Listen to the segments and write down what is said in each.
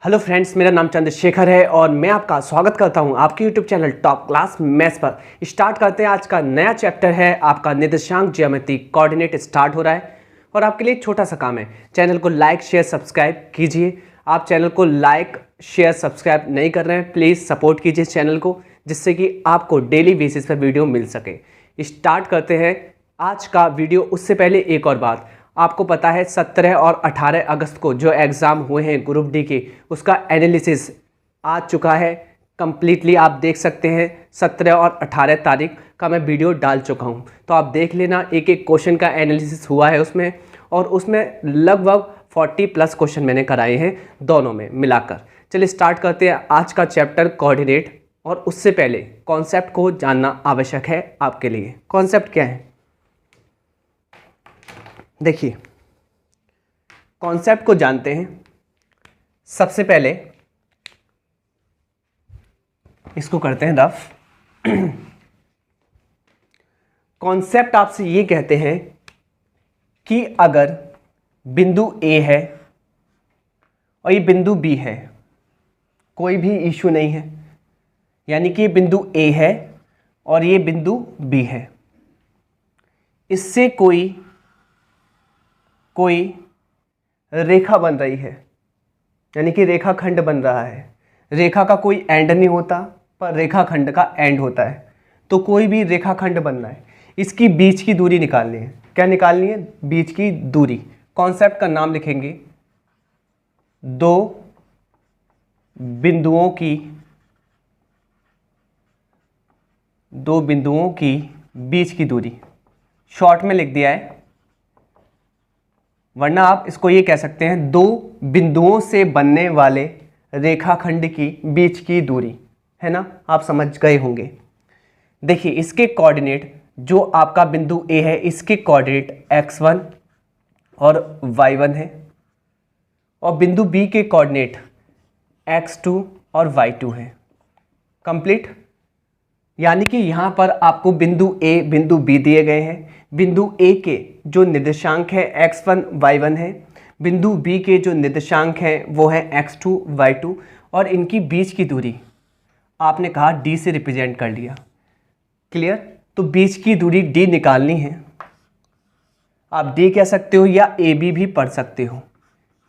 Hello friends, मेरा नाम चंद्रशेखर है और मैं आपका स्वागत करता हूं आपके YouTube channel top class maths पर। स्टार्ट करते हैं। आज का नया चैप्टर है आपका निर्देशांक ज्यामिति कोऑर्डिनेट स्टार्ट हो रहा है और आपके लिए एक छोटा सा काम है, चैनल को लाइक शेयर सब्सक्राइब कीजिए। आप चैनल को लाइक शेयर सब्सक्राइब नहीं कर रहे हैं, प्लीज़ सपोर्ट कीजिए इस चैनल को, जिससे कि आपको डेली बेसिस पर वीडियो मिल सके। स्टार्ट करते हैं आज का वीडियो। उससे पहले एक और बात, आपको पता है 17 और 18 अगस्त को जो एग्ज़ाम हुए हैं ग्रुप डी के, उसका एनालिसिस आ चुका है कंप्लीटली। आप देख सकते हैं 17 और 18 तारीख का मैं वीडियो डाल चुका हूं, तो आप देख लेना। एक एक क्वेश्चन का एनालिसिस हुआ है उसमें, और उसमें लगभग 40+ क्वेश्चन मैंने कराए हैं दोनों में मिलाकर। चलिए स्टार्ट करते हैं आज का चैप्टर कोऑर्डिनेट। और उससे पहले कॉन्सेप्ट को जानना आवश्यक है आपके लिए। कॉन्सेप्ट क्या है, देखिए कॉन्सेप्ट को जानते हैं। सबसे पहले इसको करते हैं रफ। कॉन्सेप्ट आपसे ये कहते हैं कि अगर बिंदु ए है और ये बिंदु बी है, कोई भी इशू नहीं है, यानी कि ये बिंदु ए है और ये बिंदु बी है, इससे कोई रेखा बन रही है, यानी कि रेखाखंड बन रहा है। रेखा का कोई एंड नहीं होता, पर रेखाखंड का एंड होता है। तो कोई भी रेखाखंड बनना है, इसकी बीच की दूरी निकालनी है। क्या निकालनी है? बीच की दूरी। कॉन्सेप्ट का नाम लिखेंगे दो बिंदुओं की बीच की दूरी। शॉर्ट में लिख दिया है, वरना आप इसको ये कह सकते हैं दो बिंदुओं से बनने वाले रेखाखंड की बीच की दूरी, है ना। आप समझ गए होंगे। देखिए इसके कोऑर्डिनेट, जो आपका बिंदु ए है, इसके कोऑर्डिनेट x1 और y1 है, और बिंदु बी के कोऑर्डिनेट x2 और y2 है। कंप्लीट। यानी कि यहाँ पर आपको बिंदु ए बिंदु बी दिए गए हैं। बिंदु ए के जो निर्देशांक है x1 y1 है, बिंदु बी के जो निर्देशांक है वो है x2 y2, और इनकी बीच की दूरी आपने कहा d से रिप्रेजेंट कर लिया। क्लियर। तो बीच की दूरी d निकालनी है। आप d कह सकते हो या ए बी भी पढ़ सकते हो,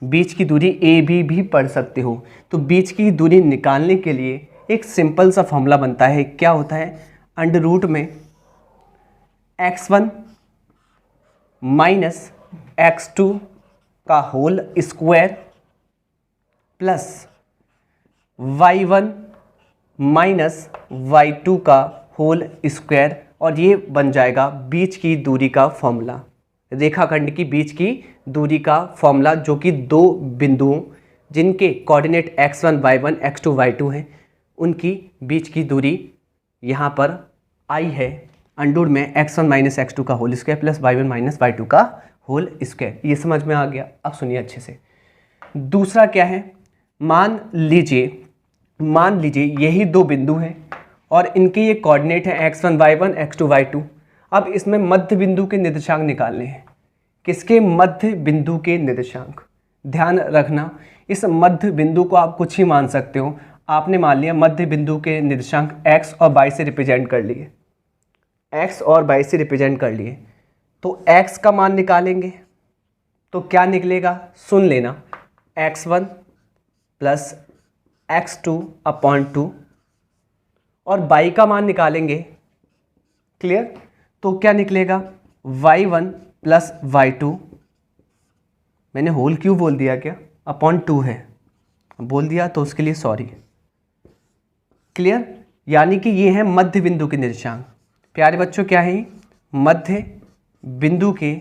बीच की दूरी ए बी भी पढ़ सकते हो। तो बीच की दूरी निकालने के लिए एक सिंपल सा फॉर्मूला बनता है। क्या होता है? अंडर रूट में x1 माइनस x2 का whole square plus y1 minus y2 का होल स्क्वायर, और ये बन जाएगा बीच की दूरी का फॉर्मूला, रेखाखंड की बीच की दूरी का फॉर्मूला, जो कि दो बिंदुओं जिनके coordinate x1 y1 x2 y2 हैं, उनकी बीच की दूरी यहाँ पर आई है अंडर में x1 माइनस x2 का whole square plus y1 minus y2 का होल स्क्वायर। ये समझ में आ गया? अब सुनिए अच्छे से। दूसरा क्या है, मान लीजिए यही दो बिंदु हैं और इनके ये कोऑर्डिनेट है x1 y1 x2 y2। अब इसमें मध्य बिंदु के निर्देशांक निकालने हैं। किसके? मध्य बिंदु के निर्देशांक। ध्यान रखना, इस मध्य बिंदु को आप कुछ ही मान सकते हो। आपने मान लिया मध्य बिंदु के निर्देशांक x और y से रिप्रेजेंट कर लिए, x और y से रिप्रेजेंट कर लिए। तो x का मान निकालेंगे तो क्या निकलेगा? सुन लेना, x1 प्लस x2 अपॉन 2, और y का मान निकालेंगे। क्लियर। तो क्या निकलेगा? y1 प्लस y2, मैंने होल क्यों बोल दिया? क्या अपॉन 2 है बोल दिया, तो उसके लिए सॉरी। क्लियर। यानी कि ये है मध्य बिंदु के निर्देशांक। प्यारे बच्चों, क्या है? मध्य बिंदु के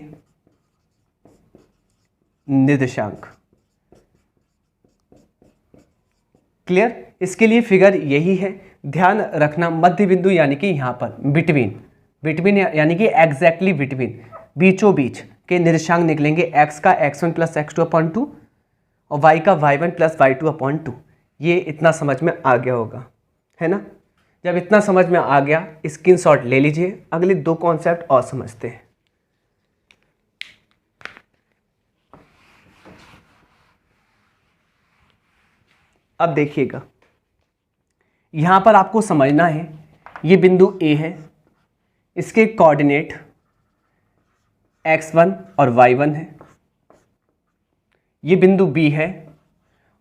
निर्देशांक। क्लियर। इसके लिए फिगर यही है, ध्यान रखना। मध्य बिंदु यानी कि यहाँ पर बिटवीन यानी कि एग्जैक्टली बिटवीन, बीचों बीच के निर्देशांक निकलेंगे। x का x1 प्लस x2 अपॉन 2 और y का y1 प्लस y2 अपॉन 2। ये इतना समझ में आ गया होगा, है ना। जब इतना समझ में आ गया, स्क्रीनशॉट ले लीजिए। अगले दो कॉन्सेप्ट और समझते हैं। अब देखिएगा, यहाँ पर आपको समझना है, ये बिंदु A है, इसके कोऑर्डिनेट x1 और y1 है। ये बिंदु B है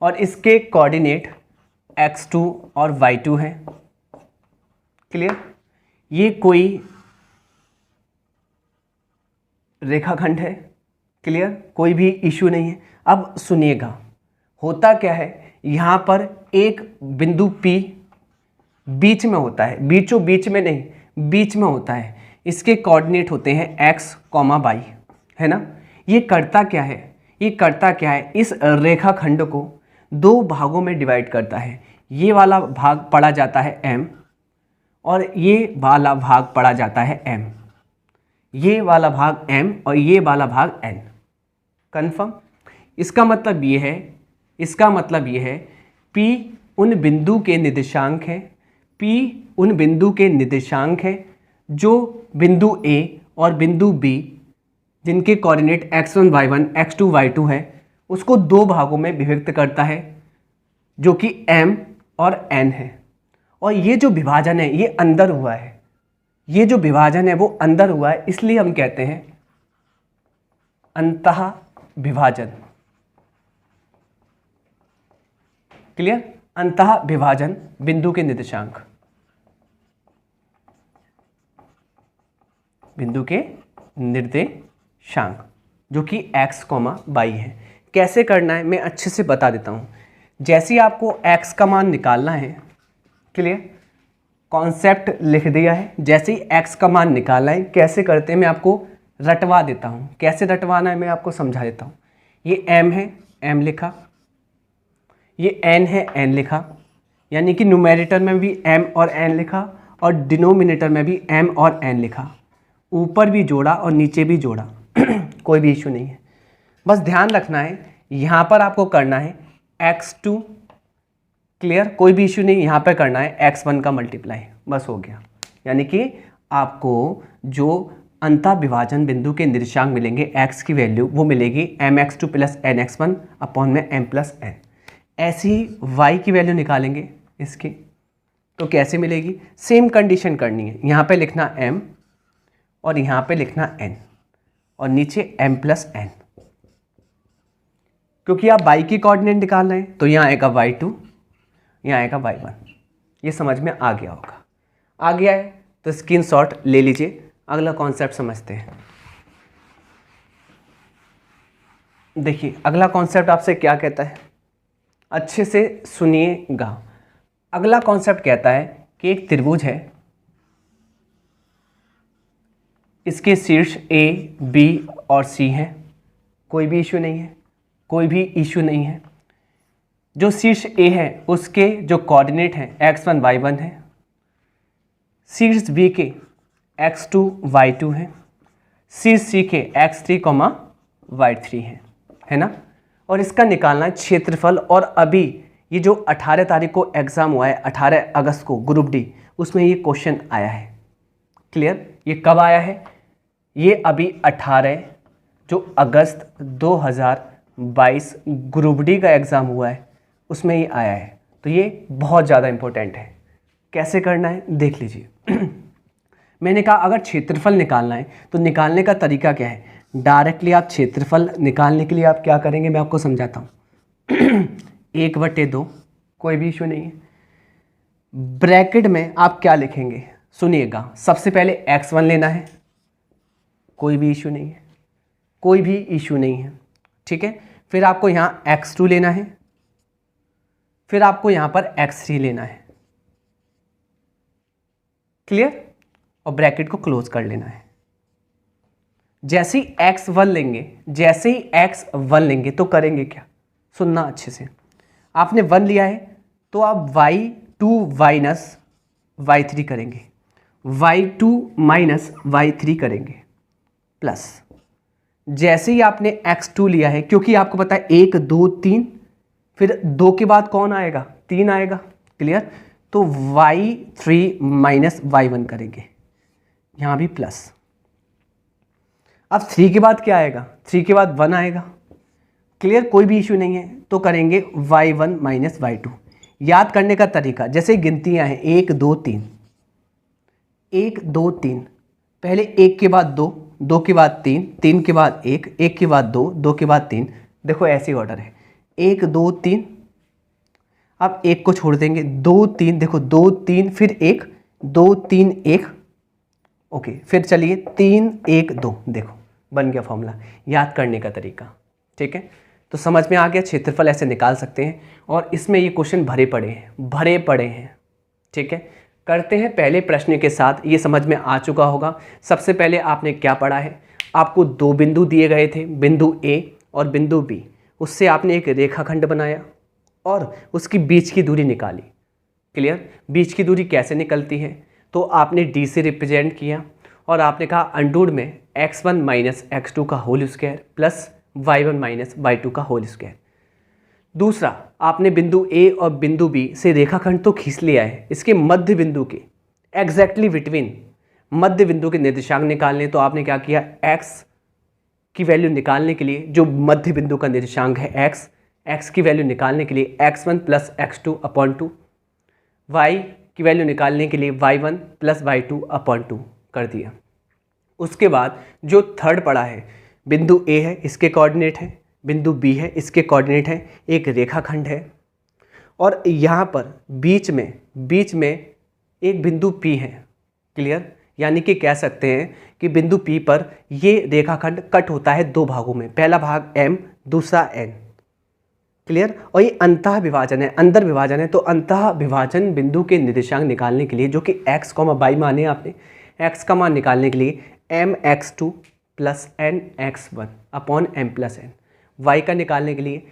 और इसके कोऑर्डिनेट x2 और y2 है। क्लियर? ये कोई रेखाखंड है। क्लियर? कोई भी इश्यू नहीं है। अब सुनिएगा, होता क्या है, यहाँ पर एक बिंदु P बीच में होता है, बीचों बीच में नहीं, बीच में होता है। इसके कोऑर्डिनेट होते हैं x, y, है ना। ये करता क्या है, ये करता क्या है, इस रेखाखंड को दो भागों में डिवाइड करता है। ये वाला भाग पढ़ा जाता है m और ये वाला भाग पढ़ा जाता है m। ये वाला भाग m और ये वाला भाग n। कन्फर्म? इसका मतलब ये है, इसका मतलब ये है P उन बिंदु के निर्देशांक है, P उन बिंदु के निर्देशांक है जो बिंदु A और बिंदु B जिनके coordinate x1 y1 x2 y2 है, उसको दो भागों में विभक्त करता है, जो कि m और n है। और ये जो विभाजन है ये अंदर हुआ है, ये जो विभाजन है वो अंदर हुआ है, इसलिए हम कहते हैं अंतः विभाजन। क्लियर? अंतः विभाजन बिंदु के निर्देशांक, बिंदु के निर्देशांक जो कि x, y है। कैसे करना है मैं अच्छे से बता देता हूँ। जैसे ही आपको x का मान निकालना है, क्लियर, कॉन्सेप्ट लिख दिया है। जैसे ही x का मान निकालना है, कैसे करते हैं मैं आपको रटवा देता हूँ। कैसे रटवाना है मैं आपको समझा देता हूँ। ये m है, m लिखा, ये n है, n लिखा, यानी कि न्यूमेरेटर में भी m और n लिखा और डिनोमिनेटर में भी m और n लिखा, ऊपर भी जोड़ा और नीचे भी जोड़ा कोई भी इशू नहीं है। बस ध्यान रखना है, यहाँ पर आपको करना है x2, क्लियर, कोई भी इशू नहीं, यहाँ पर करना है x1 का मल्टीप्लाई, बस हो गया। यानी कि आपको जो अंतः विभाजन बिंदु के निर्देशांक मिलेंगे, x की वैल्यू वो मिलेगी mx2 प्लस nx1 अपॉन में m प्लस n। ऐसी ही y की वैल्यू निकालेंगे इसकी, तो कैसे मिलेगी, सेम कंडीशन करनी है। यहाँ पे लिखना m और यहाँ पे लिखना n और नीचे m प्लस n, क्योंकि आप y की कोऑर्डिनेट निकाल रहे हैं तो यहाँ आएगा y2, यहाँ आएगा y1। ये समझ में आ गया होगा। आ गया है तो स्क्रीनशॉट ले लीजिए। अगला कॉन्सेप्ट समझते हैं। देखिए अगला कॉन्सेप्ट आपसे क्या कहता है, अच्छे से सुनिएगा। अगला कॉन्सेप्ट कहता है कि एक त्रिभुज है, इसके शीर्ष A, B और C हैं, कोई भी इशू नहीं है, कोई भी इशू नहीं है। जो शीर्ष A है उसके जो कोऑर्डिनेट हैं x1 y1 है, शीर्ष B के x2 y2 है, शीर्ष C के x3 y3 है ना। और इसका निकालना है क्षेत्रफल। और अभी ये जो 18 तारीख को एग्ज़ाम हुआ है, 18 अगस्त को ग्रुप डी, उसमें ये क्वेश्चन आया है। क्लियर? ये कब आया है, ये अभी 18 जो अगस्त 2022 ग्रुप डी का एग्ज़ाम हुआ है उसमें ये आया है। तो ये बहुत ज़्यादा इम्पोर्टेंट है। कैसे करना है देख लीजिए। मैंने कहा अगर क्षेत्रफल निकालना है तो निकालने का तरीका क्या है, डायरेक्टली आप क्षेत्रफल निकालने के लिए आप क्या करेंगे मैं आपको समझाता हूँ। 1/2, कोई भी इशू नहीं है। ब्रैकेट में आप क्या लिखेंगे सुनिएगा, सबसे पहले x1 लेना है, कोई भी इशू नहीं है, कोई भी इशू नहीं है, ठीक है। फिर आपको यहाँ x2 लेना है, फिर आपको यहाँ पर x3 लेना है, क्लियर, और ब्रैकेट को क्लोज कर लेना है। जैसे ही x1 लेंगे, जैसे ही x1 लेंगे तो करेंगे क्या, सुनना अच्छे से। आपने 1 लिया है तो आप y2 माइनस y3 करेंगे, y2 माइनस y3 करेंगे, प्लस जैसे ही आपने x2 लिया है, क्योंकि आपको पता है 1 2 3, फिर 2 के बाद कौन आएगा, 3 आएगा, क्लियर। तो y3 माइनस y1 करेंगे, यहाँ भी प्लस। अब 3 के बाद क्या आएगा, 3 के बाद 1 आएगा, क्लियर, कोई भी इशू नहीं है। तो करेंगे y1 माइनस y2, याद करने का तरीका, जैसे गिनतियाँ हैं 1 2 3, 1 2 3, पहले 1 के बाद 2, 2 के बाद 3, 3 के बाद 1, 1 के बाद 2, 2 के बाद 3, देखो ऐसे ऑर्डर है 1 2 3, अब 1 को छोड़ देंगे 2 3, देखो 2 3 फिर 1, 2 3 1, ओके, फिर चलिए 3 1 2, देखो बन गया फॉर्मूला। याद करने का तरीका, ठीक है, तो समझ में आ गया। क्षेत्रफल ऐसे निकाल सकते हैं और इसमें ये क्वेश्चन भरे पड़े हैं, ठीक है। करते हैं पहले प्रश्न के साथ, ये समझ में आ चुका होगा। सबसे पहले आपने क्या पढ़ा है, आपको दो बिंदु दिए गए थे, बिंदु ए और बिंदु बी, उससे आपने एक रेखाखंड बनाया और उसकी बीच की दूरी निकाली। क्लियर, बीच की दूरी कैसे निकलती है, तो आपने डी से रिप्रेजेंट किया और आपने कहा अंडूर में x1 माइनस x2 का whole square plus y1 minus y2 का होल स्क्वायर। दूसरा, आपने बिंदु ए और बिंदु बी से रेखाखंड तो खींच लिया है, इसके मध्य बिंदु के एग्जैक्टली बिटवीन मध्य बिंदु के निर्देशांक निकालने, तो आपने क्या किया, x की वैल्यू निकालने के लिए जो मध्य बिंदु का निर्देशांक है x की वैल्यू निकालने के लिए x1 plus x2 upon 2, y की वैल्यू निकालने के लिए y1 प्लस y2 अपॉन 2 कर दिया। उसके बाद जो थर्ड पड़ा है, बिंदु ए है, इसके कोऑर्डिनेट है, बिंदु बी है, इसके कोऑर्डिनेट है, एक रेखाखंड है और यहाँ पर बीच में एक बिंदु P है। क्लियर, यानी कि कह सकते हैं कि बिंदु P पर ये रेखाखंड कट होता है दो भागों में, पहला भाग M, दूसरा N। क्लियर, और ये अंतः विभाजन है, अंदर विभाजन है, तो अंतः विभाजन बिंदु के निर्देशांक निकालने के लिए, जो कि x, y माने आपने, x का मान निकालने के लिए mx2 plus nx1 upon m plus n, y का निकालने के लिए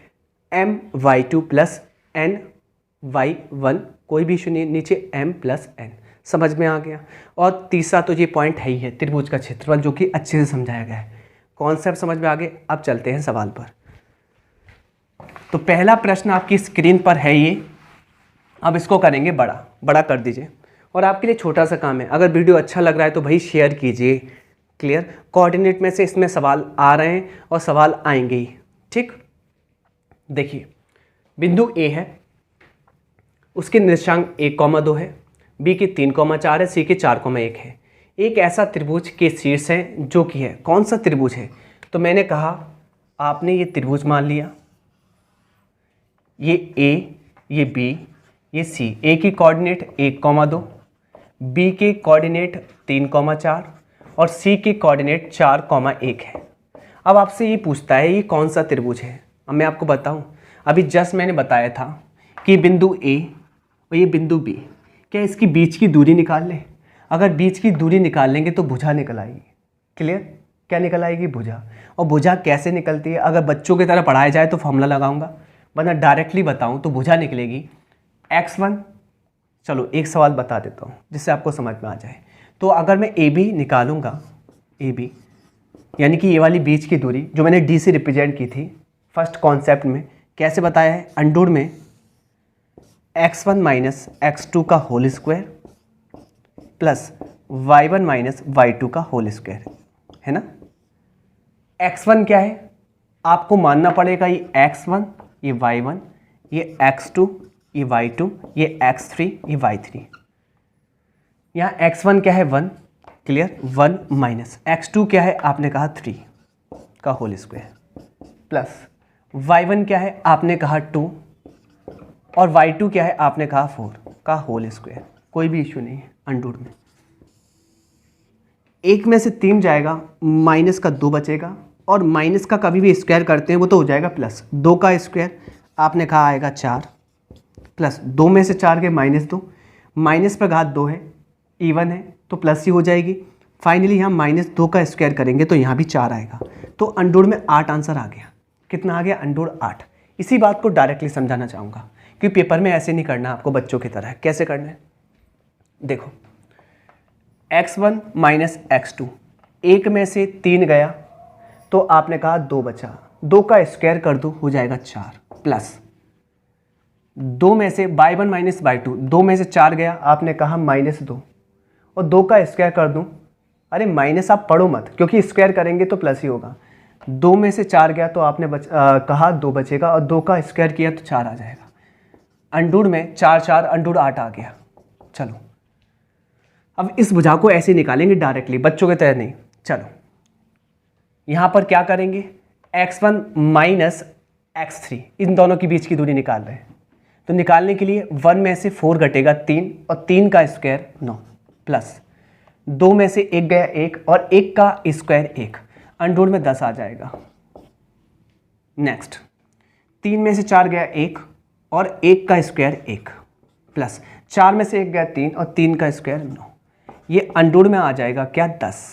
my2 प्लस ny1, कोई भी इशू नहीं, नीचे m प्लस n। समझ में आ गया। और तीसरा तो ये पॉइंट है ही है, त्रिभुज का क्षेत्रफल, जो कि अच्छे से समझाया गया है। कॉन्सेप्ट समझ में आ गए। अब चलते हैं सवाल पर। तो पहला प्रश्न आपकी स्क्रीन पर है ये, अब इसको करेंगे बड़ा कर दीजिए। और आपके लिए छोटा सा काम है, अगर वीडियो अच्छा लग रहा है तो भाई शेयर कीजिए। क्लियर, कोऑर्डिनेट में से इसमें सवाल आ रहे हैं और सवाल आएंगे ही, ठीक। देखिए, बिंदु ए है, उसके निर्देशांक 1,2 है, बी की 3,4 है, सी की 4,1 है। एक ऐसा त्रिभुज के शीर्ष है जो कि है, कौन सा त्रिभुज है, तो मैंने कहा आपने ये त्रिभुज मान लिया, ये ए, ये बी, ये सी। ए की कोऑर्डिनेट 1,2, बी के कोऑर्डिनेट 3,4 और सी के कोऑर्डिनेट 4,1 है। अब आपसे ये पूछता है ये कौन सा त्रिभुज है। अब मैं आपको बताऊं, अभी जस्ट मैंने बताया था कि बिंदु ए और ये बिंदु बी, क्या इसकी बीच की दूरी निकाल लें। अगर बीच की दूरी निकाल लेंगे तो भुजा निकल आएगी। क्लियर, क्या निकल आएगी, भुजा। और भुजा कैसे निकलती है, अगर बच्चों की तरह पढ़ाया जाए तो फॉर्मूला लगाऊंगा, वरना डायरेक्टली बताऊं तो भुजा निकलेगी x1। चलो एक सवाल बता देता हूँ जिससे आपको समझ में आ जाए। तो अगर मैं ए बी निकालूंगा, ए बी यानी कि ये वाली बीच की दूरी जो मैंने डी से रिप्रेजेंट की थी फर्स्ट कॉन्सेप्ट में, कैसे बताया है, अंडूर में x1 माइनस x2 का whole square plus y1 minus y2 का होल स्क्वायर, है ना। x1 क्या है, आपको मानना पड़ेगा ये x1, ये y1, ये x2, ये y2, ये x3, ये y3। यहाँ x1 क्या है 1, क्लियर, 1 माइनस x2 क्या है, आपने कहा 3 का होल स्क्वायर प्लस y1 क्या है, आपने कहा 2 और y2 क्या है, आपने कहा 4 का होल स्क्वायर। कोई भी इश्यू नहीं है अंडूर में। एक में से 3 जाएगा, माइनस का 2 बचेगा और माइनस का कभी भी स्क्वायर करते हैं वो तो हो जाएगा प्लस। 2 का स्क्वायर आपने कहा आएगा 4 प्लस 2 में से 4 के -2, माइनस पर घात 2 है, इवन है तो प्लस ही हो जाएगी। फाइनली यहाँ -2 का स्क्वायर करेंगे तो यहाँ भी 4 आएगा। तो अंडूर में 8 आंसर आ गया। कितना आ गया, अंडूर 8। इसी बात को डायरेक्टली समझाना चाहूँगा कि पेपर में ऐसे नहीं करना आपको बच्चों की तरह। कैसे करना है, देखो x1 माइनस x2, एक में से 3 गया तो आपने कहा 2 बचा, 2 का स्क्वायर कर दो हो जाएगा 4 प्लस 2 में से y1 माइनस y2, 2 में से 4 गया, आपने कहा -2 और 2 का स्क्वायर कर दूं। अरे माइनस आप पढ़ो मत, क्योंकि स्क्वायर करेंगे तो प्लस ही होगा। 2 में से 4 गया तो आपने कहा 2 बचेगा और 2 का स्क्वायर किया तो 4 आ जाएगा। अंडूर में 4 4 अंडूर 8 आ गया। चलो अब इस भुजा को ऐसे निकालेंगे डायरेक्टली, बच्चों के तरह नहीं। चलो यहाँ पर क्या करेंगे, x1 माइनस x3, इन दोनों के बीच की दूरी निकाल रहे हैं। तो निकालने के लिए 1 में से 4 घटेगा 3 और 3 का स्क्वायर 9 प्लस 2 में से 1 गया 1 और 1 का स्क्वायर 1, अंडर में 10 आ जाएगा। नेक्स्ट 3 में से 4 गया 1 और 1 का स्क्वायर 1 प्लस 4 में से 1 गया 3 और 3 का स्क्वायर 9, ये अंडर में आ जाएगा क्या 10।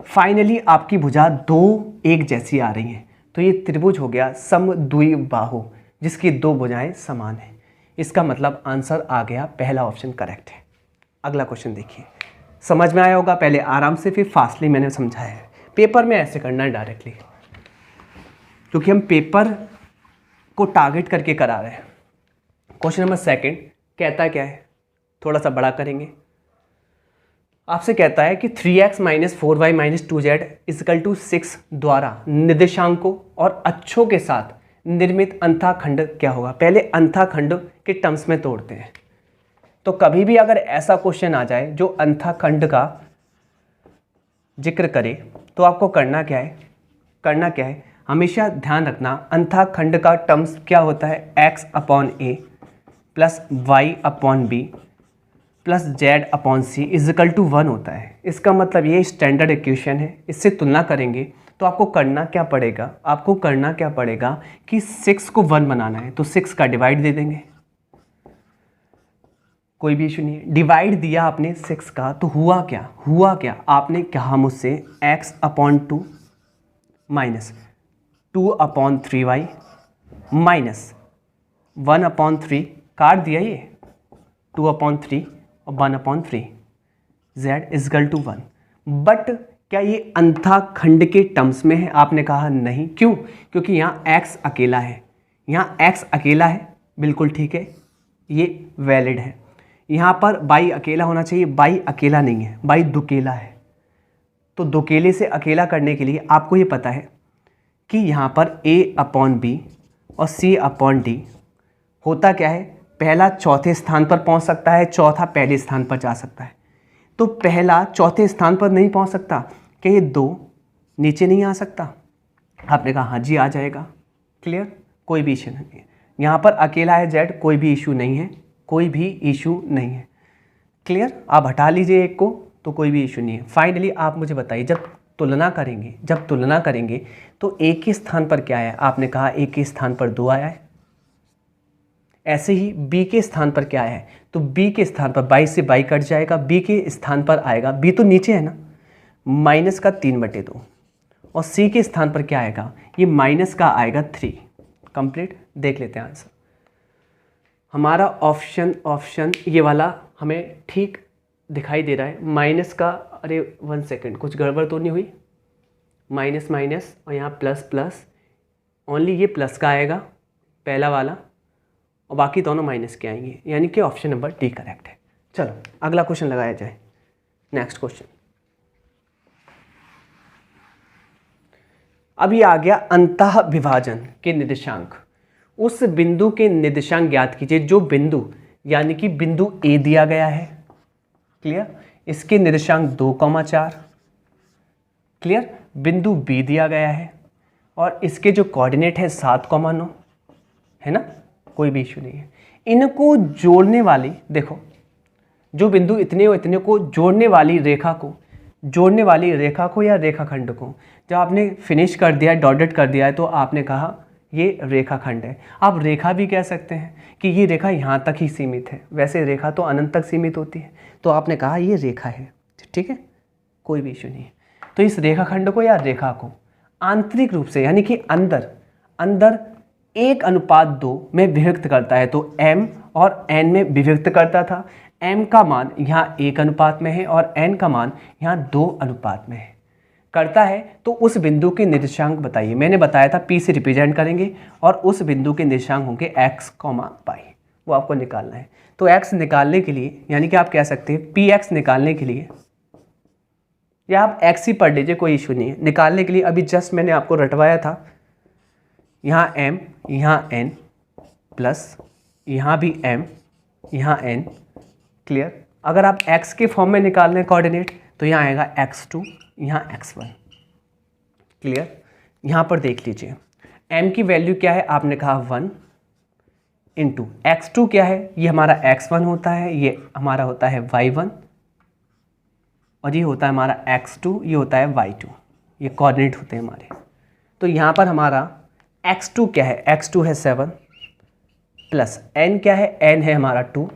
फाइनली आपकी भुजा दो एक जैसी आ रही हैं, तो ये त्रिभुज हो गया समद्विबाहु जिसकी दो भुजाएं समान हैं। इसका मतलब आंसर आ गया पहला ऑप्शन करेक्ट है। अगला क्वेश्चन देखिए, समझ में आया होगा, पहले आराम से फिर फास्टली मैंने समझाया है। पेपर में ऐसे करना है डायरेक्टली, क्योंकि हम पेपर को टारगेट करके करा रहे हैं। क्वेश्चन नंबर सेकंड कहता क्या है, थोड़ा सा बड़ा करेंगे। आपसे कहता है कि 3x minus 4y minus 2z is equal to 6 द्वारा निर्देशांकों और अक्षों के साथ निर्मित अंतःखंड क्या होगा। पहले अंतःखंड के टर्म्स में तोड़ते हैं। तो कभी भी अगर ऐसा क्वेश्चन आ जाए जो अंतःखंड का जिक्र करे तो आपको करना क्या है, हमेशा ध्यान रखना अंतःखंड का टर्म्स क्या होता है, x upon a plus y upon b plus Z upon C equal to 1 होता है। इसका मतलब ये स्टैंडर्ड इक्वेशन है। इससे तुलना करेंगे तो आपको करना क्या पड़ेगा, कि 6 को 1 बनाना है तो 6 का डिवाइड दे देंगे, कोई भी इशू नहीं है। डिवाइड दिया आपने 6 का तो हुआ क्या, आपने कहा मुझसे x upon 2 minus 2 upon 3y minus 1 upon 3, काट दिया ये 2 अपॉन 3 और 1 upon 3, z equal to 1। But क्या ये अंतःखंड के टर्म्स में है, आपने कहा नहीं। क्यों, क्योंकि यहाँ x अकेला है, बिल्कुल ठीक है, ये वैलिड है। यहाँ पर y अकेला होना चाहिए, y अकेला नहीं है, y दुकेला है। तो दुकेले से अकेला करने के लिए आपको ये पता है कि यहाँ पर a अपॉन b और c अपॉन d होता क्या है, पहला चौथे स्थान पर पहुंच सकता है, चौथा पहले स्थान पर जा सकता है। तो पहला चौथे स्थान पर नहीं पहुंच सकता, क्या ये 2 नीचे नहीं आ सकता। आपने कहा हाँ जी आ जाएगा, क्लियर, कोई भी इशू नहीं है। यहाँ पर अकेला है z, कोई भी इशू नहीं है, क्लियर। आप हटा लीजिए एक को तो कोई भी इशू नहीं है। फाइनली आप मुझे बताइए, जब तुलना करेंगे तो एक के स्थान पर क्या है, आपने कहा एक के स्थान पर 2 आया है। ऐसे ही b के स्थान पर क्या है, तो b के स्थान पर 22 से 22 कट जाएगा, b के स्थान पर आएगा, b तो नीचे है ना, माइनस का 3/2 और c के स्थान पर क्या आएगा, ये माइनस का आएगा 3। कंप्लीट, देख लेते हैं आंसर। हमारा ऑप्शन ये वाला हमें ठीक दिखाई दे रहा है। माइनस का, अरे 1 सेकेंड, कुछ गड़बड़ तो नहीं हुई, माइनस माइनस और यहाँ प्लस प्लस, ओनली ये प्लस का आएगा पहला वाला और बाकी दोनों माइनस के आएंगे, यानी कि ऑप्शन नंबर डी करेक्ट है। चलो अगला क्वेश्चन लगाया जाए। नेक्स्ट क्वेश्चन, अभी आ गया अंतः विभाजन के निर्देशांक। उस बिंदु के निर्देशांक ज्ञात कीजिए जो बिंदु, यानी कि बिंदु ए दिया गया है, क्लियर, इसके निर्देशांक 2,4, क्लियर। बिंदु बी दिया गया है और इसके जो कोऑर्डिनेट है 7,9 है ना, कोई भी इशू नहीं है। इनको जोड़ने वाली, देखो जो बिंदु इतने और इतने को जोड़ने वाली रेखा को या रेखाखंड को जब आपने फिनिश कर दिया, डॉटेड कर दिया है, तो आपने कहा ये रेखाखंड है। आप रेखा भी कह सकते हैं कि ये रेखा यहाँ तक ही सीमित है, वैसे रेखा तो अनंत तक सीमित होती है, तो आपने कहा ये रेखा है, ठीक है, कोई भी इशू नहीं है। तो इस रेखाखंड को या रेखा को आंतरिक रूप से, यानी कि अंदर 1:2 में विभक्त करता है। तो m और n में विभक्त करता था, m का मान यहाँ 1 अनुपात में है और n का मान यहाँ 2 अनुपात में है, करता है। तो उस बिंदु के निर्देशांक बताइए। मैंने बताया था p से रिप्रेजेंट करेंगे और उस बिंदु के निर्देशांक होंगे x, y, वो आपको निकालना है। तो x निकालने के लिए, यानी कि आप कह सकते हैं px निकालने के लिए, या आप x ही पढ़ लीजिए, कोई इशू नहीं है। निकालने के लिए अभी जस्ट मैंने आपको रटवाया था, यहाँ m यहाँ n प्लस यहाँ भी m, यहाँ n। क्लियर। अगर आप x के फॉर्म में निकाल रहे हैं कोऑर्डिनेट तो यहाँ आएगा x2, यहाँ x1। क्लियर। यहाँ पर देख लीजिए m की वैल्यू क्या है, आपने कहा 1 इंटू x2 क्या है, ये हमारा x1 होता है, ये हमारा होता है y1 और ये होता है हमारा x2, ये होता है y2। ये कोऑर्डिनेट होते हैं हमारे। तो यहाँ पर हमारा x2 क्या है, x2 है 7 प्लस n क्या है, n है हमारा 2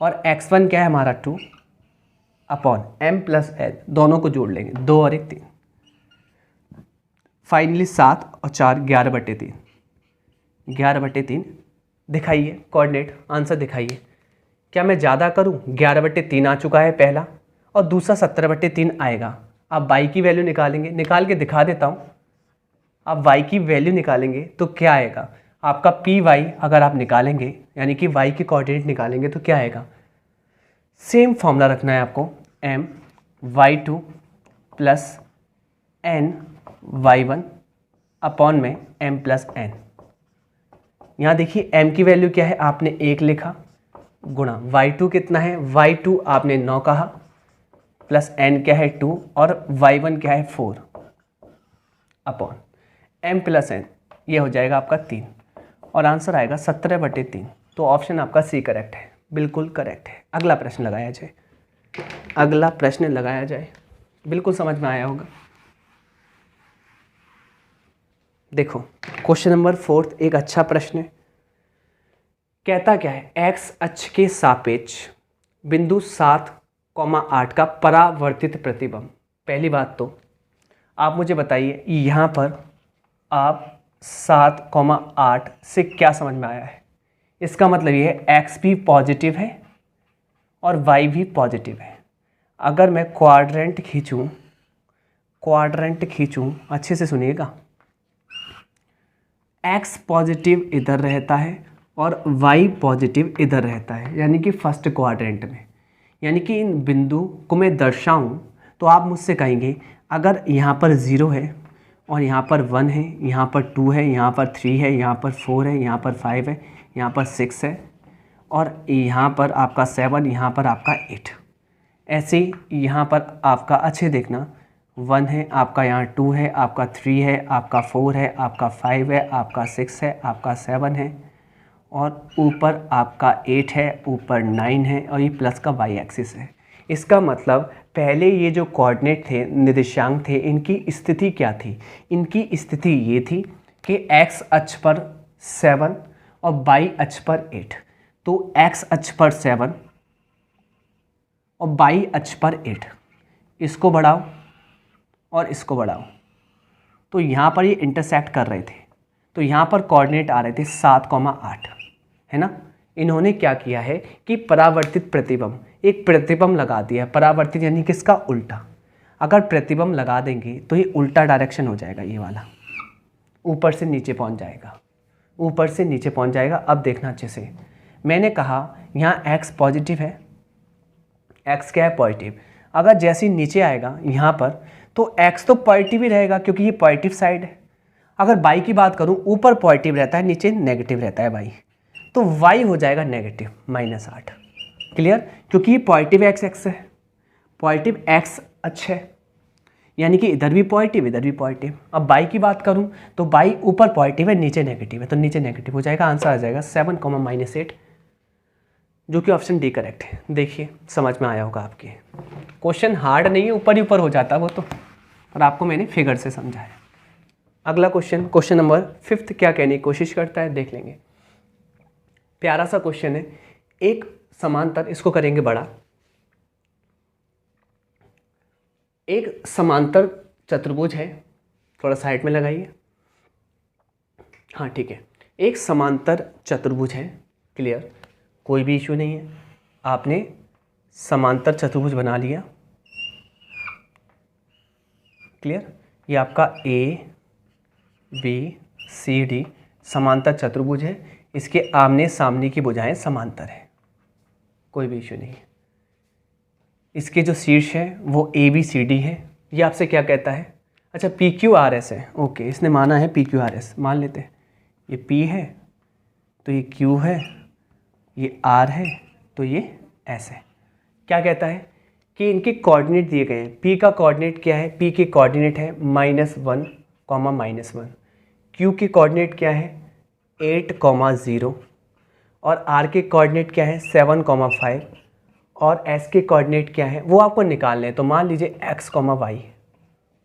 और x1 क्या है हमारा 2 अपॉन m प्लस n, दोनों को जोड़ लेंगे, 2 और 1 3। फाइनली 7 और 4 11/3, 11/3। दिखाइए कोऑर्डिनेट, आंसर दिखाइए। क्या मैं ज़्यादा करूं, 11/3 आ चुका है पहला और दूसरा 17/3 आएगा। आप y की वैल्यू निकालेंगे, निकाल के दिखा देता हूं। आप y की वैल्यू निकालेंगे तो क्या आएगा आपका पी वाई, अगर आप निकालेंगे यानी कि y की कोऑर्डिनेट निकालेंगे तो क्या आएगा, सेम फॉर्मूला रखना है आपको, m y2 plus n y1 upon में m प्लस n। यहाँ देखिए m की वैल्यू क्या है, आपने 1 लिखा गुणा y2 कितना है, y2 आपने 9 कहा प्लस n क्या है 2 और y1 क्या है 4 अपॉन m प्लस n, ये हो जाएगा आपका 3 और आंसर आएगा 17/3। तो ऑप्शन आपका सी करेक्ट है, बिल्कुल करेक्ट है। अगला प्रश्न लगाया जाए, अगला प्रश्न लगाया जाए, बिल्कुल समझ में आया होगा। देखो क्वेश्चन नंबर 4 एक अच्छा प्रश्न है। कहता क्या है, एक्स अक्ष के सापेक्ष बिंदु 7,8 का परावर्तित प्रतिबिंब। पहली बात तो आप मुझे बताइए यहाँ पर आप 7,8 से क्या समझ में आया है। इसका मतलब ये है एक्स भी पॉजिटिव है और वाई भी पॉजिटिव है। अगर मैं क्वाड्रेंट खींचूं अच्छे से सुनिएगा, एक्स पॉजिटिव इधर रहता है और वाई पॉजिटिव इधर रहता है, यानी कि फर्स्ट क्वाड्रेंट में। यानी कि इन बिंदु को मैं दर्शाऊं तो आप मुझसे कहेंगे अगर यहाँ पर 0 है और यहाँ पर 1 है, यहाँ पर 2 है, यहाँ पर 3 है, यहाँ पर 4 है, यहाँ पर 5 है, यहाँ पर 6 है और यहाँ पर आपका 7, यहाँ पर आपका 8। ऐसे ही यहाँ पर आपका अच्छे देखना 1 है, आपका यहाँ 2 है, आपका 3 है, आपका 4 है, आपका 5 है, आपका 6 है, आपका 7 है और ऊपर आपका 8 है, ऊपर 9 है और ये प्लस का वाई एक्सिस है। इसका मतलब पहले ये जो कोऑर्डिनेट थे, निर्देशांक थे, इनकी स्थिति क्या थी, इनकी स्थिति ये थी कि x अक्ष पर 7 और y अक्ष पर 8। तो x अक्ष पर 7 और y अक्ष पर 8, इसको बढ़ाओ और इसको बढ़ाओ तो यहाँ पर ये इंटरसेक्ट कर रहे थे। तो यहाँ पर कोऑर्डिनेट आ रहे थे 7,8, है ना। इन्होंने क्या किया है कि परावर्तित प्रतिबिंब, एक प्रतिबिंब लगा दिया। परावर्तित यानी किसका, उल्टा। अगर प्रतिबिंब लगा देंगे तो ये उल्टा डायरेक्शन हो जाएगा, ये वाला ऊपर से नीचे पहुंच जाएगा, ऊपर से नीचे पहुंच जाएगा। अब देखना अच्छे से, मैंने कहा यहाँ x पॉजिटिव है, x क्या है, पॉजिटिव। अगर जैसे ही नीचे आएगा यहाँ पर तो x तो पॉजिटिव ही रहेगा क्योंकि ये पॉजिटिव साइड है। अगर y की बात करूँ, ऊपर पॉजिटिव रहता है, नीचे नेगेटिव रहता है y, तो y हो जाएगा नेगेटिव -8। क्लियर, क्योंकि ये पॉजिटिव एक्स एक्स है, पॉजिटिव एक्स अक्ष है, यानी कि इधर भी पॉजिटिव इधर भी पॉजिटिव। अब y की बात करूं तो y ऊपर पॉजिटिव है, नीचे नेगेटिव है, तो नीचे नेगेटिव हो जाएगा। आंसर आ जाएगा 7, -8, जो कि ऑप्शन डी करेक्ट है। देखिए समझ में आया होगा आपके। क्वेश्चन हार्ड नहीं है, ऊपर ही ऊपर हो जाता है वो तो, और आपको मैंने फिगर से समझाया। अगला क्वेश्चन, क्वेश्चन नंबर 5 क्या कहने की कोशिश करता है, देख लेंगे। प्यारा सा क्वेश्चन है। एक समांतर, इसको करेंगे बड़ा, एक समांतर चतुर्भुज है, थोड़ा साइड में लगाइए, हाँ ठीक है। एक समांतर चतुर्भुज है, क्लियर, कोई भी इशू नहीं है। आपने समांतर चतुर्भुज बना लिया, क्लियर। ये आपका ABCD समांतर चतुर्भुज है, इसके आमने सामने की भुजाएं समांतर है, कोई भी इशू नहीं है। इसके जो शीर्ष है वो ABCD है। ये आपसे क्या कहता है, अच्छा PQRS है, ओके, इसने माना है PQRS, मान लेते हैं। ये P है तो ये Q है, ये R है, तो ये S है। क्या कहता है कि इनके कोऑर्डिनेट दिए गए हैं। P का कोऑर्डिनेट क्या है? P के कोऑर्डिनेट है -1, -1। Q के कोऑर्डिनेट क्या है? 8, 0 और R के कोऑर्डिनेट क्या है? 7, 5 और S के कोऑर्डिनेट क्या है वो आपको निकालने हैं। तो मान लीजिए x, y।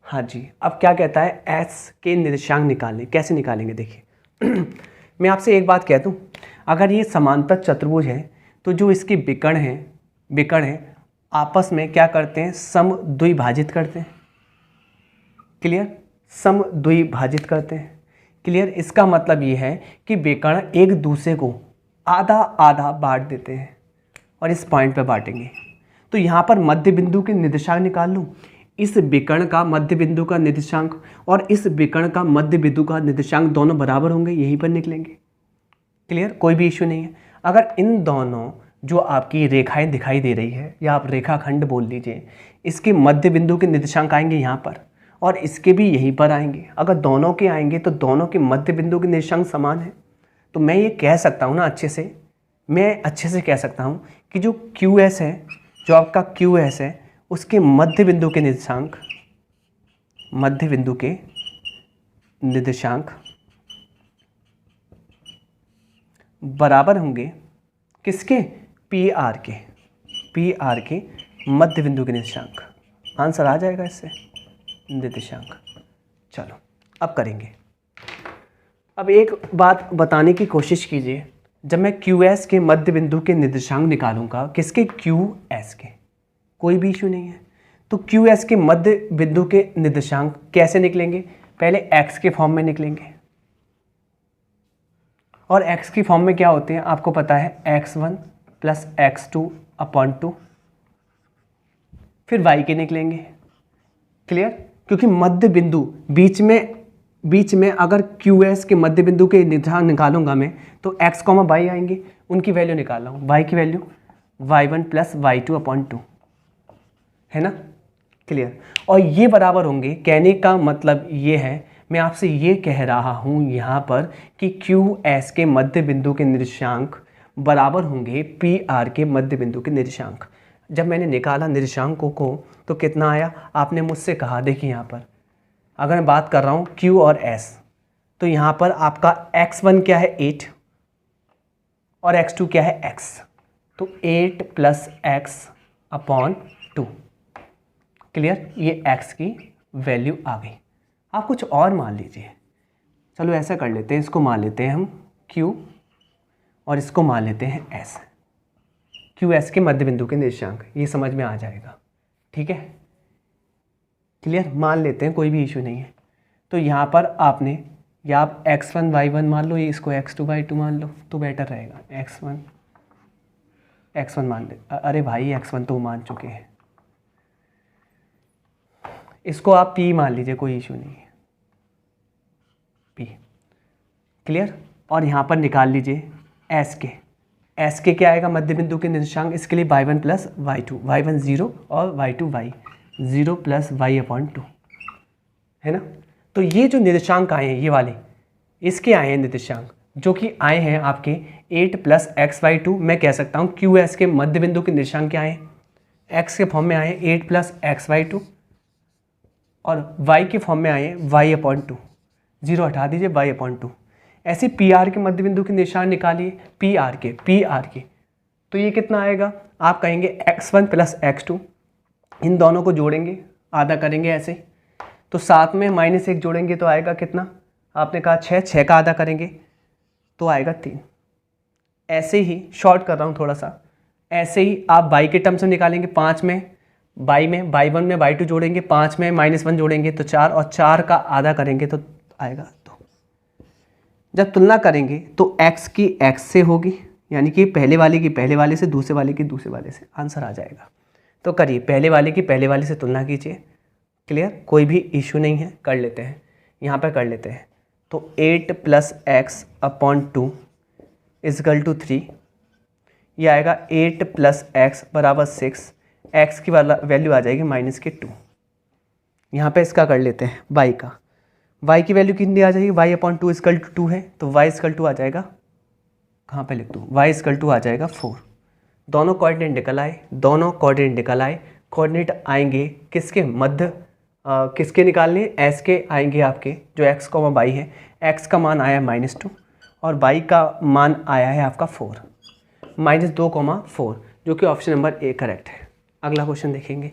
हाँ जी, अब क्या कहता है? S के निर्देशांक निकालने। कैसे निकालेंगे देखिए मैं आपसे एक बात कह दूँ, अगर ये समांतर चतुर्भुज है तो जो इसके विकर्ण हैं आपस में क्या करते हैं? समद्विभाजित करते हैं। क्लियर? समद्विभाजित करते हैं। क्लियर? इसका मतलब ये है कि विकर्ण एक दूसरे को आधा आधा बांट देते हैं और इस पॉइंट पे बांटेंगे। तो यहाँ पर मध्य बिंदु के निर्देशांक निकाल लूँ। इस विकर्ण का मध्य बिंदु का निर्देशांक और इस विकर्ण का मध्य बिंदु का निर्देशांक दोनों बराबर होंगे, यहीं पर निकलेंगे। क्लियर? कोई भी इश्यू नहीं है। अगर इन दोनों जो आपकी रेखाएं दिखाई दे रही है या आप रेखाखंड बोल लीजिए, इसके मध्य बिंदु के निर्देशांक आएंगे यहाँ पर और इसके भी यहीं पर आएंगे। अगर दोनों के आएंगे तो दोनों के मध्य बिंदु के निर्देशांक समान है। तो मैं ये कह सकता हूँ ना मैं अच्छे से कह सकता हूँ कि जो QS है, जो आपका QS है, उसके मध्य बिंदु के निर्देशांक बराबर होंगे किसके? PR के मध्य बिंदु के निर्देशांक। आंसर आ जाएगा इससे, निर्देशांक। चलो अब करेंगे। अब एक बात बताने की कोशिश कीजिए, जब मैं QS के मध्य बिंदु के निर्देशांक निकालूंगा, किसके? QS के, कोई भी इशू नहीं है। तो QS के मध्य बिंदु के निर्देशांक कैसे निकलेंगे? पहले x के फॉर्म में निकलेंगे और x की फॉर्म में क्या होते हैं आपको पता है? x1 + x2/2। फिर y के निकलेंगे। क्लियर? क्योंकि मध्य बिंदु बीच में अगर QS के मध्य बिंदु के निर्देशांक निकालूंगा मैं तो x, y आएंगे, उनकी वैल्यू निकाल रहा हूँ। y की वैल्यू y1 + y2/2 है ना? क्लियर? और ये बराबर होंगे, कहने का मतलब ये है, मैं आपसे ये कह रहा हूँ यहाँ पर कि QS के मध्य बिंदु के निर्देशांक बराबर होंगे PR के मध्य बिंदु के निर्देशांक। जब मैंने निकाला निर्देशांकों को तो कितना आया? आपने मुझसे कहा, देखिए यहाँ पर अगर मैं बात कर रहा हूँ Q और S, तो यहाँ पर आपका x1 क्या है? 8 और x2 क्या है? x। तो 8 + x/2। क्लियर? ये x की वैल्यू आ गई। आप कुछ और मान लीजिए। चलो ऐसा कर लेते हैं, इसको मान लेते हैं हम Q और इसको मान लेते हैं S। QS के मध्य बिंदु के निर्देशांक, ये समझ में आ जाएगा। ठीक है? क्लियर? मान लेते हैं, कोई भी इशू नहीं है। तो यहाँ पर आपने या आप x1 y1 मान लो, ये इसको x2 y2 मान लो तो बेटर रहेगा। x1 मान ले, अरे भाई x1 तो मान चुके हैं, इसको आप p मान लीजिए, कोई इशू नहीं है, p। क्लियर? और यहाँ पर निकाल लीजिए s के क्या आएगा मध्य बिंदु के निर्देशांक? इसके लिए y1 + y2, y1 0 और y2 y, 0 + y/2 है ना? तो ये जो निर्देशांक आए हैं, ये वाले इसके आए हैं निर्देशांक, जो कि आए हैं आपके 8 + x/2। मैं कह सकता हूँ QS के मध्य बिंदु के निर्देशांक क्या आए? x के फॉर्म में आए 8 + x/2 और y के फॉर्म में आए y/2। 0 हटा दीजिए, y/2। ऐसे PR के मध्य बिंदु के निर्देशांक निकालिए, PR के। तो ये कितना आएगा? आप कहेंगे x1 + x2, इन दोनों को जोड़ेंगे, आधा करेंगे ऐसे, तो साथ में -1 जोड़ेंगे तो आएगा कितना? आपने कहा 6 का आधा करेंगे तो आएगा 3। ऐसे ही शॉर्ट कर रहा हूँ थोड़ा सा, ऐसे ही आप y के टर्म्स में निकालेंगे। 5 में y y1 में y2 जोड़ेंगे, 5 में -1 जोड़ेंगे तो 4, और 4 का आधा करेंगे तो आएगा 2। जब तुलना करेंगे तो x की x से होगी, यानी कि पहले वाले की पहले वाले से, दूसरे वाले की दूसरे वाले से, आंसर आ जाएगा। तो करिए, पहले वाले की पहले वाले से तुलना कीजिए। क्लियर? कोई भी इशू नहीं है, कर लेते हैं, यहाँ पर कर लेते हैं। तो 8 + x/2 = 3, ये आएगा 8 + x = 6, x की वैल्यू आ जाएगी -2। यहाँ पे इसका कर लेते हैं y का, y की वैल्यू कितनी आ जाएगी? y/2 = 2 है, तो y = आ जाएगा कहाँ पे लिख दूँ, y इक्वल टू आ जाएगा 4। दोनों कोऑर्डिनेट निकल आए, दोनों कोऑर्डिनेट निकल आए। कोऑर्डिनेट आएंगे किसके मध्य, किसके निकालने, s के आएंगे आपके, जो x, y है। x का मान आया -2 और y का मान आया है आपका 4, -2, 4, जो कि ऑप्शन नंबर ए करेक्ट है। अगला क्वेश्चन देखेंगे।